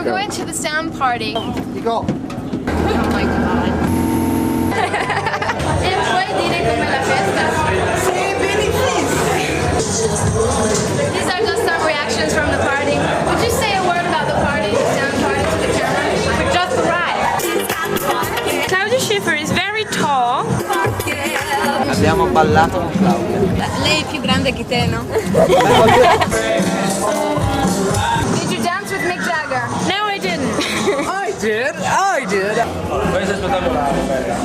going to the Souand Party. You go. Oh my god. E puoi dire com'è la festa? Sì, These are just some reactions from the party. Would you say a word about the party, the Souand Party, to the camera? We just arrived. Claudia Schiffer is very tall. Abbiamo ballato con Claudia. Lei è più grande che te, no? Did you dance with Mick Jagger? No, I didn't. I did. Questo è spettacolare, bella.